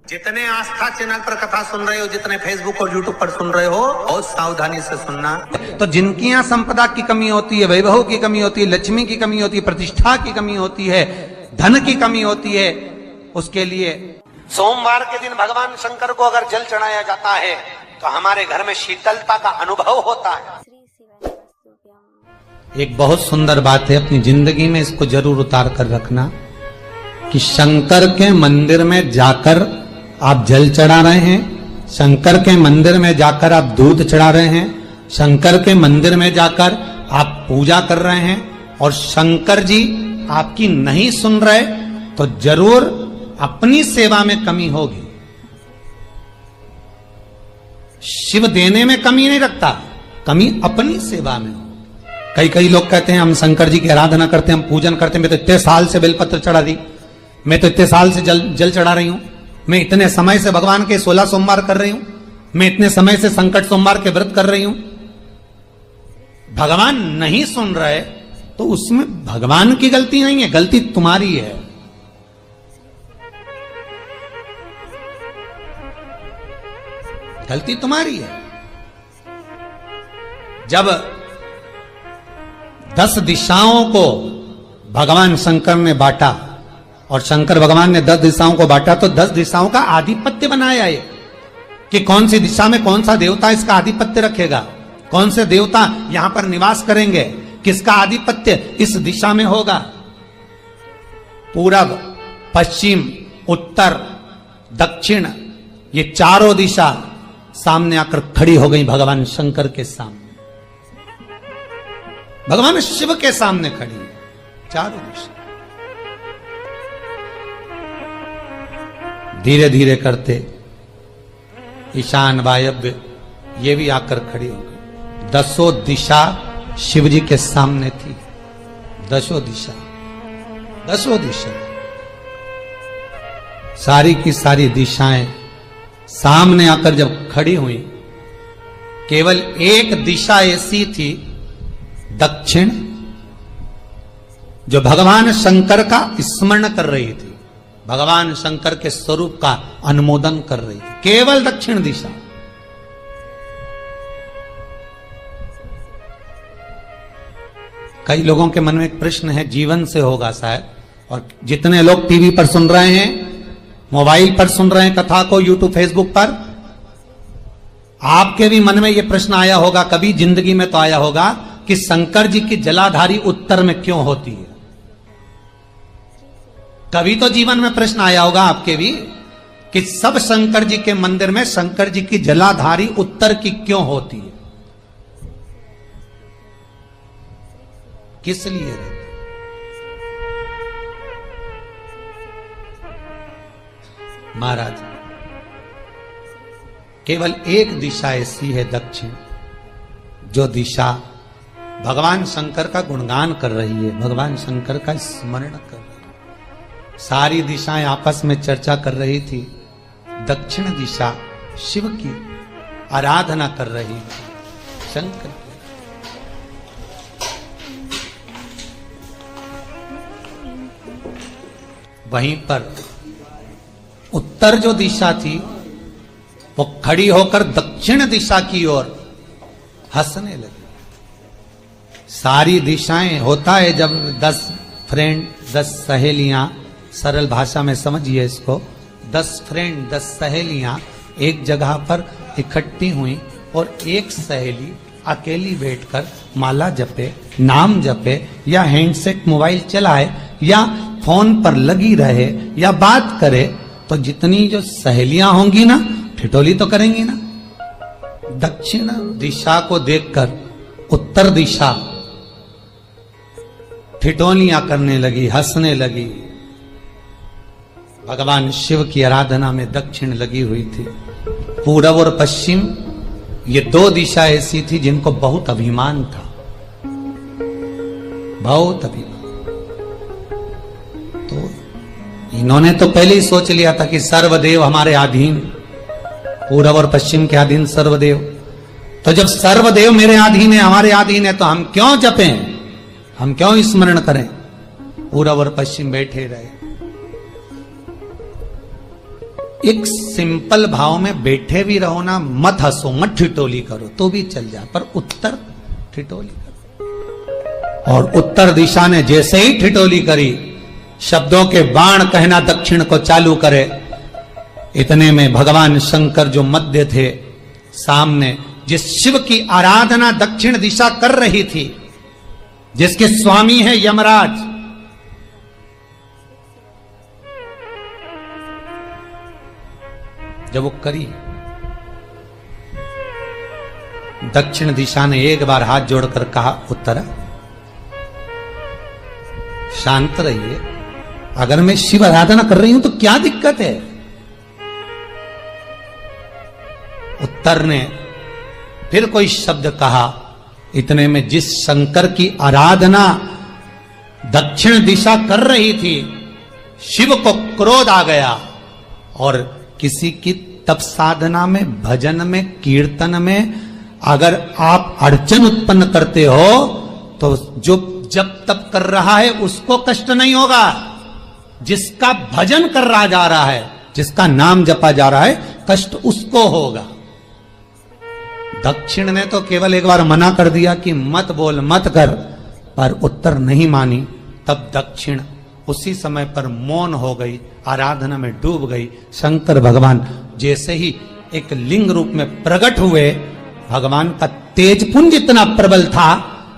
जितने आस्था चैनल पर कथा सुन रहे हो, जितने फेसबुक और यूट्यूब पर सुन रहे हो, बहुत सावधानी से सुनना। तो जिनकी यहाँ संपदा की कमी होती है, वैभव की कमी होती है, लक्ष्मी की कमी होती है, प्रतिष्ठा की कमी होती है, धन की कमी होती है, उसके लिए सोमवार के दिन भगवान शंकर को अगर जल चढ़ाया जाता है तो हमारे घर में शीतलता का अनुभव होता है। एक बहुत सुंदर बात है, अपनी जिंदगी में इसको जरूर उतार कर रखना कि शंकर के मंदिर में जाकर आप जल चढ़ा रहे हैं, शंकर के मंदिर में जाकर आप दूध चढ़ा रहे हैं, शंकर के मंदिर में जाकर आप पूजा कर रहे हैं और शंकर जी आपकी नहीं सुन रहे तो जरूर अपनी सेवा में कमी होगी। शिव देने में कमी नहीं रखता, कमी अपनी सेवा में हो। कई लोग कहते हैं हम शंकर जी की आराधना करते हैं, हम पूजन करते हैं, मैं तो इतने साल से बेलपत्र चढ़ा दी, मैं तो इतने साल से जल चढ़ा रही हूं, मैं इतने समय से भगवान के 16 सोमवार कर रही हूं, मैं इतने समय से संकट सोमवार के व्रत कर रही हूं। भगवान नहीं सुन रहे तो उसमें भगवान की गलती नहीं है, गलती तुम्हारी है। गलती तुम्हारी है। जब 10 दिशाओं को भगवान शंकर ने बांटा और शंकर भगवान ने 10 दिशाओं को बांटा तो 10 दिशाओं का आधिपत्य बनाया ये कि कौन सी दिशा में कौन सा देवता इसका आधिपत्य रखेगा, कौन से देवता यहां पर निवास करेंगे, किसका आधिपत्य इस दिशा में होगा। पूरब, पश्चिम, उत्तर, दक्षिण, ये चारों दिशा सामने आकर खड़ी हो गई भगवान शंकर के सामने, भगवान शिव के सामने खड़ी है चारों दिशा। धीरे धीरे करते ईशान, वायव्य ये भी आकर खड़ी हो गई। 10 दिशा शिव जी के सामने थी, 10 दिशा, 10 दिशा, सारी की सारी दिशाएं सामने आकर जब खड़ी हुई, केवल एक दिशा ऐसी थी दक्षिण, जो भगवान शंकर का स्मरण कर रही थी, भगवान शंकर के स्वरूप का अनुमोदन कर रही थी, केवल दक्षिण दिशा। कई लोगों के मन में एक प्रश्न है, जीवन से होगा शायद, और जितने लोग टीवी पर सुन रहे हैं, मोबाइल पर सुन रहे हैं कथा को, यूट्यूब, फेसबुक पर, आपके भी मन में यह प्रश्न आया होगा, कभी जिंदगी में तो आया होगा कि शंकर जी की जलाधारी उत्तर में क्यों होती है। कभी तो जीवन में प्रश्न आया होगा आपके भी कि सब शंकर जी के मंदिर में शंकर जी की जलाधारी उत्तर की क्यों होती है, किस लिए रहती? महाराज, केवल एक दिशा ऐसी है दक्षिण, जो दिशा भगवान शंकर का गुणगान कर रही है, भगवान शंकर का स्मरण कर रही है। सारी दिशाएं आपस में चर्चा कर रही थी, दक्षिण दिशा शिव की आराधना कर रही थी, शंकर की। वहीं पर उत्तर जो दिशा थी वो खड़ी होकर दक्षिण दिशा की ओर हंसने लगी। सारी दिशाएं, होता है जब 10 फ्रेंड, 10 सहेलियां, सरल भाषा में समझिए इसको, 10 फ्रेंड, 10 सहेलियां एक जगह पर इकट्ठी हुई और एक सहेली अकेली बैठकर माला जपे, नाम जपे, या हैंडसेट मोबाइल चलाए, या फोन पर लगी रहे, या बात करे, तो जितनी जो सहेलियां होंगी ना, ठिठोली तो करेंगी ना। दक्षिण दिशा को देखकर उत्तर दिशा ठिठोलियां करने लगी, हंसने लगी। भगवान शिव की आराधना में दक्षिण लगी हुई थी। पूरब और पश्चिम, ये 2 दिशा ऐसी थी जिनको बहुत अभिमान था, बहुत अभिमान। तो इन्होंने तो पहले ही सोच लिया था कि सर्वदेव हमारे अधीन, पूरब और पश्चिम के अधीन सर्वदेव। तो जब सर्वदेव मेरे अधीन है, हमारे अधीन है, तो हम क्यों जपें, हम क्यों स्मरण करें। पूरब और पश्चिम बैठे रहे। एक सिंपल भाव में बैठे भी रहो ना, मत हंसो, मत ठिठोली करो तो भी चल जाए, पर उत्तर ठिठोली करो। और उत्तर दिशा ने जैसे ही ठिठोली करी, शब्दों के बाण कहना दक्षिण को चालू करे, इतने में भगवान शंकर जो मध्य थे सामने, जिस शिव की आराधना दक्षिण दिशा कर रही थी, जिसके स्वामी है यमराज, जब वो करी, दक्षिण दिशा ने एक बार हाथ जोड़कर कहा, उत्तरा शांत रहिए, अगर मैं शिव आराधना कर रही हूं तो क्या दिक्कत है। उत्तर ने फिर कोई शब्द कहा, इतने में जिस शंकर की आराधना दक्षिण दिशा कर रही थी, शिव को क्रोध आ गया और किसी की तप साधना में, भजन में, कीर्तन में अगर आप अड़चन उत्पन्न करते हो तो जो जब तप कर रहा है उसको कष्ट नहीं होगा, जिसका भजन कर रहा जा रहा है, जिसका नाम जपा जा रहा है, कष्ट उसको होगा। दक्षिण ने तो केवल एक बार मना कर दिया कि मत बोल, मत कर, पर उत्तर नहीं मानी। तब दक्षिण उसी समय पर मौन हो गई, आराधना में डूब गई। शंकर भगवान जैसे ही एक लिंग रूप में प्रकट हुए, भगवान का तेजपुंज इतना प्रबल था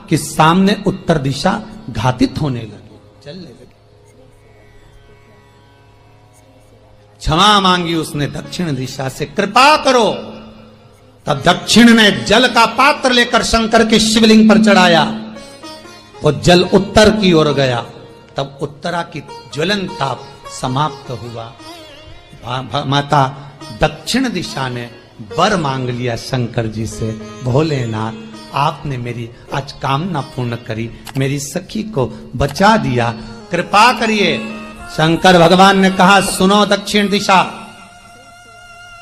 कि सामने उत्तर दिशा घातित होने लगी, चलने लगी। क्षमा मांगी उसने दक्षिण दिशा से, कृपा करो। तब दक्षिण ने जल का पात्र लेकर शंकर के शिवलिंग पर चढ़ाया, वो जल उत्तर की ओर गया। तब उत्तरा की ज्वलन ताप समाप्त हुआ। माता दक्षिण दिशा ने वर मांग लिया शंकर जी से, भोलेनाथ आपने मेरी आज कामना पूर्ण करी, मेरी सखी को बचा दिया, कृपा करिए। शंकर भगवान ने कहा, सुनो दक्षिण दिशा,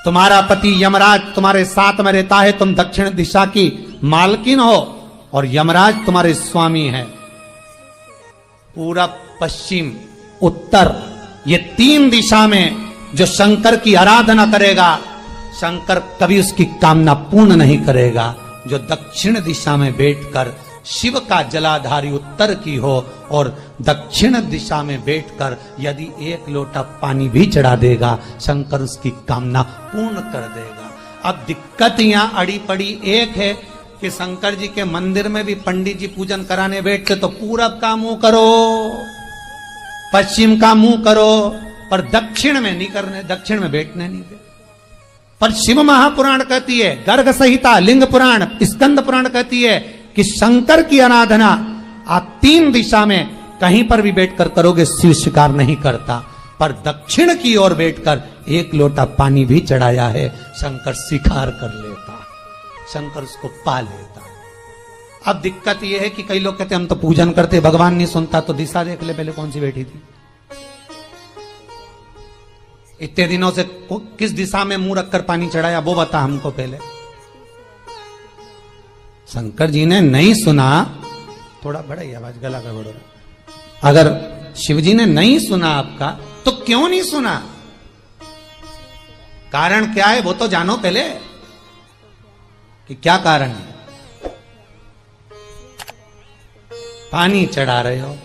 तुम्हारा पति यमराज तुम्हारे साथ में रहता है, तुम दक्षिण दिशा की मालकिन हो और यमराज तुम्हारे स्वामी है। पूरब, पश्चिम, उत्तर, ये तीन दिशा में जो शंकर की आराधना करेगा, शंकर कभी उसकी कामना पूर्ण नहीं करेगा। जो दक्षिण दिशा में बैठकर शिव का जलाधारी उत्तर की हो और दक्षिण दिशा में बैठकर यदि एक लोटा पानी भी चढ़ा देगा, शंकर उसकी कामना पूर्ण कर देगा। अब दिक्कत यहां अड़ी पड़ी एक है कि शंकर जी के मंदिर में भी पंडित जी पूजन कराने बैठते तो पूरब का मुंह करो, पश्चिम का मुंह करो, पर दक्षिण में नहीं करने, दक्षिण में बैठने नहीं दे। पर शिव महापुराण कहती है, गर्ग संहिता, लिंग पुराण, स्कंद पुराण कहती है कि शंकर की आराधना आप तीन दिशा में कहीं पर भी बैठकर करोगे, शिव स्वीकार नहीं करता। पर दक्षिण की ओर बैठकर एक लोटा पानी भी चढ़ाया है, शंकर स्वीकार कर लेता, शंकर उसको पा लेता। अब दिक्कत यह है कि कई लोग कहते हम तो पूजन करते, भगवान नहीं सुनता, तो दिशा देख ले पहले कौन सी बैठी थी। इतने दिनों से किस दिशा में मुंह रखकर पानी चढ़ाया, वो बता हमको पहले। शंकर जी ने नहीं सुना, थोड़ा बढ़ाई आवाज, गला का बढ़ो। अगर शिव जी ने नहीं सुना आपका, तो क्यों नहीं सुना, कारण क्या है वो तो जानो पहले कि क्या कारण है। पानी चढ़ा रहे हो,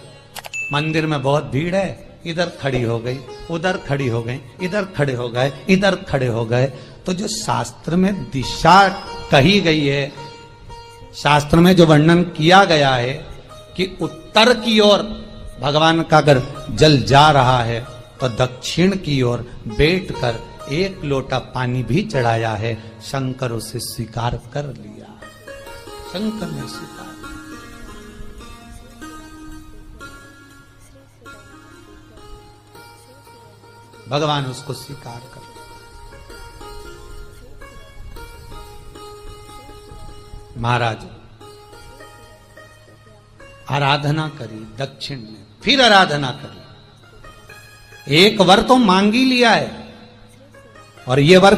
मंदिर में बहुत भीड़ है, इधर खड़ी हो गई, उधर खड़ी हो गई, इधर खड़े हो गए, इधर खड़े हो गए। तो जो शास्त्र में दिशा कही गई है, शास्त्र में जो वर्णन किया गया है कि उत्तर की ओर भगवान का अगर जल जा रहा है तो दक्षिण की ओर बैठकर एक लोटा पानी भी चढ़ाया है, शंकर उसे स्वीकार कर लिया, शंकर ने स्वीकार। भगवान उसको स्वीकार कर। महाराज आराधना करी दक्षिण में, फिर आराधना करी। एक वर तो मांग ही लिया है, और ये वर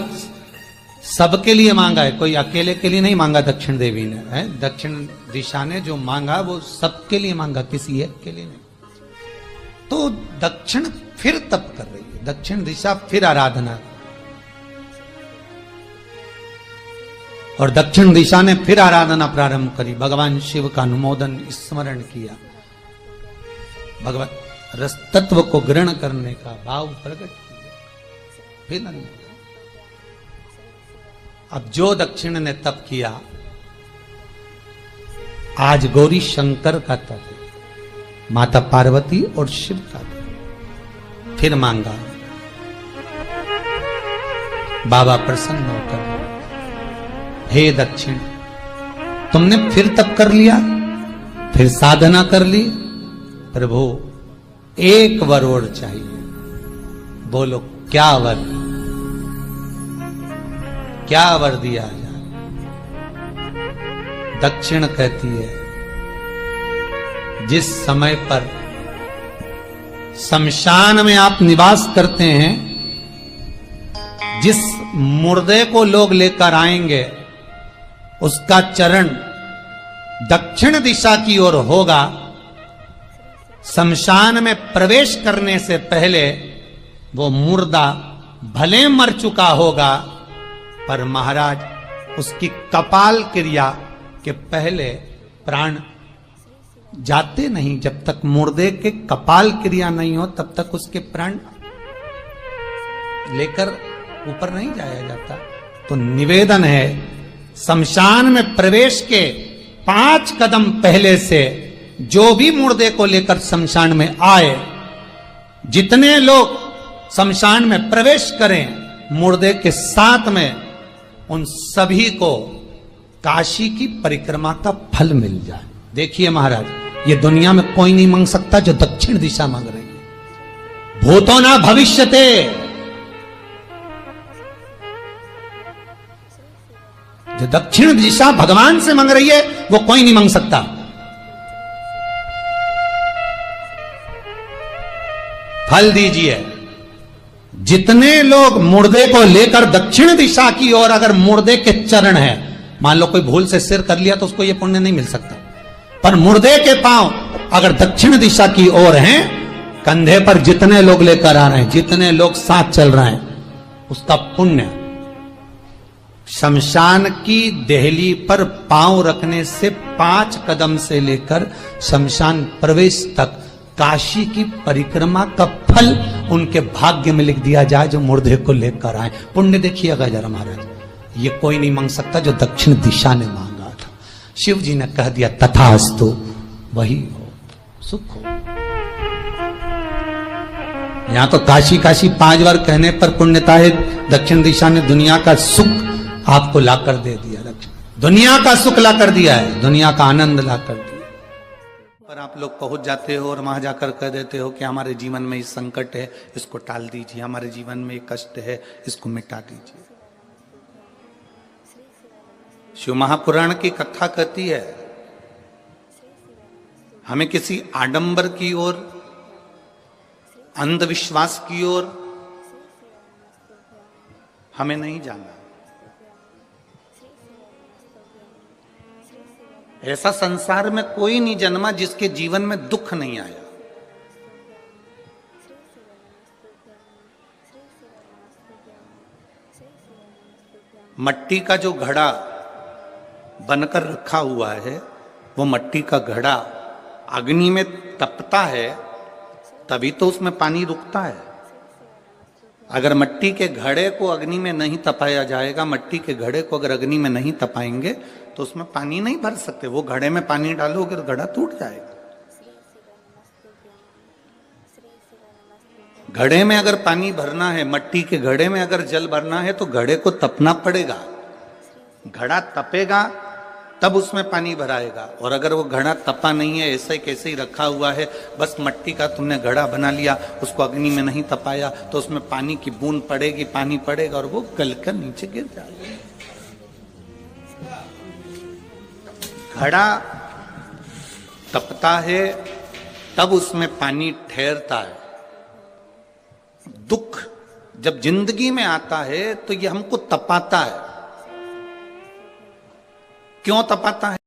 सबके लिए मांगा है, कोई अकेले के लिए नहीं मांगा दक्षिण देवी ने, है दक्षिण दिशा ने जो मांगा वो सबके लिए मांगा, किसी एक के लिए नहीं। तो दक्षिण फिर तप कर रही है, दक्षिण दिशा फिर आराधना और दक्षिण दिशा ने फिर आराधना प्रारंभ करी, भगवान शिव का अनुमोदन स्मरण किया, भगवान रस तत्व को ग्रहण करने का भाव प्रकट किया। फिर अब जो दक्षिण ने तप किया, आज गौरी शंकर का तप है, माता पार्वती और शिव का तप। फिर मांगा, बाबा प्रसन्न होकर, हे दक्षिण, तुमने फिर तप कर लिया, फिर साधना कर ली, प्रभु एक वर और चाहिए। बोलो क्या वर, क्या वर दिया जाए? दक्षिण कहती है, जिस समय पर शमशान में आप निवास करते हैं, जिस मुर्दे को लोग लेकर आएंगे, उसका चरण दक्षिण दिशा की ओर होगा। शमशान में प्रवेश करने से पहले वो मुर्दा भले मर चुका होगा, पर महाराज उसकी कपाल क्रिया के पहले प्राण जाते नहीं। जब तक मुर्दे के कपाल क्रिया नहीं हो, तब तक उसके प्राण लेकर ऊपर नहीं जाया जाता। तो निवेदन है, शमशान में प्रवेश के 5 कदम पहले से जो भी मुर्दे को लेकर शमशान में आए, जितने लोग शमशान में प्रवेश करें मुर्दे के साथ में, उन सभी को काशी की परिक्रमा का फल मिल जाए। देखिए महाराज, ये दुनिया में कोई नहीं मांग सकता जो दक्षिण दिशा मांग रही है। भूतो ना भविष्यते, जो दक्षिण दिशा भगवान से मांग रही है वो कोई नहीं मांग सकता। फल दीजिए। जितने लोग मुर्दे को लेकर दक्षिण दिशा की ओर, अगर मुर्दे के चरण है, मान लो कोई भूल से सिर कर लिया तो उसको ये पुण्य नहीं मिल सकता, पर मुर्दे के पांव अगर दक्षिण दिशा की ओर हैं, कंधे पर जितने लोग लेकर आ रहे हैं, जितने लोग साथ चल रहे हैं, उसका पुण्य शमशान की देहली पर पांव रखने से 5 कदम से लेकर शमशान प्रवेश तक काशी की परिक्रमा का फल उनके भाग्य में लिख दिया जाए, जो मुर्दे को लेकर आए। पुण्य देखिएगा जरा महाराज, ये कोई नहीं मांग सकता जो दक्षिण दिशा ने मांगा था। शिव जी ने कह दिया तथास्तु, वही हो, सुख हो। यहां तो काशी काशी 5 बार कहने पर पुण्यता है, दक्षिण दिशा ने दुनिया का सुख आपको लाकर दे दिया, दुनिया का सुख लाकर दिया है, दुनिया का आनंद लाकर दिया। पर आप लोग पहुंच जाते हो और वहां जाकर कह देते हो कि हमारे जीवन में इस संकट है, इसको टाल दीजिए, हमारे जीवन में एक कष्ट है, इसको मिटा दीजिए। शिव महापुराण की कथा कहती है, हमें किसी आडंबर की ओर, अंधविश्वास की ओर हमें नहीं जाना। ऐसा संसार में कोई नहीं जन्मा जिसके जीवन में दुख नहीं आया। मट्टी का जो घड़ा बनकर रखा हुआ है, वो मट्टी का घड़ा अग्नि में तपता है, तभी तो उसमें पानी रुकता है। अगर मट्टी के घड़े को अग्नि में नहीं तपाया जाएगा, मट्टी के घड़े को अगर अग्नि में नहीं तपाएंगे तो उसमें पानी नहीं भर सकते। वो घड़े में पानी डालोगे तो घड़ा टूट जाएगा। घड़े में अगर पानी भरना है, मट्टी के घड़े में अगर जल भरना है, तो घड़े को तपना पड़ेगा। घड़ा तपेगा तब उसमें पानी भराएगा। और अगर वो घड़ा तपा नहीं है, ऐसे कैसे ही रखा हुआ है, बस मट्टी का तुमने घड़ा बना लिया, उसको अग्नि में नहीं तपाया, तो उसमें पानी की बूंद पड़ेगी, पानी पड़ेगा और वो गलकर नीचे गिर जाएगा। घड़ा तपता है तब उसमें पानी ठहरता है। दुख जब जिंदगी में आता है तो ये हमको तपाता है। क्यों तपाता है?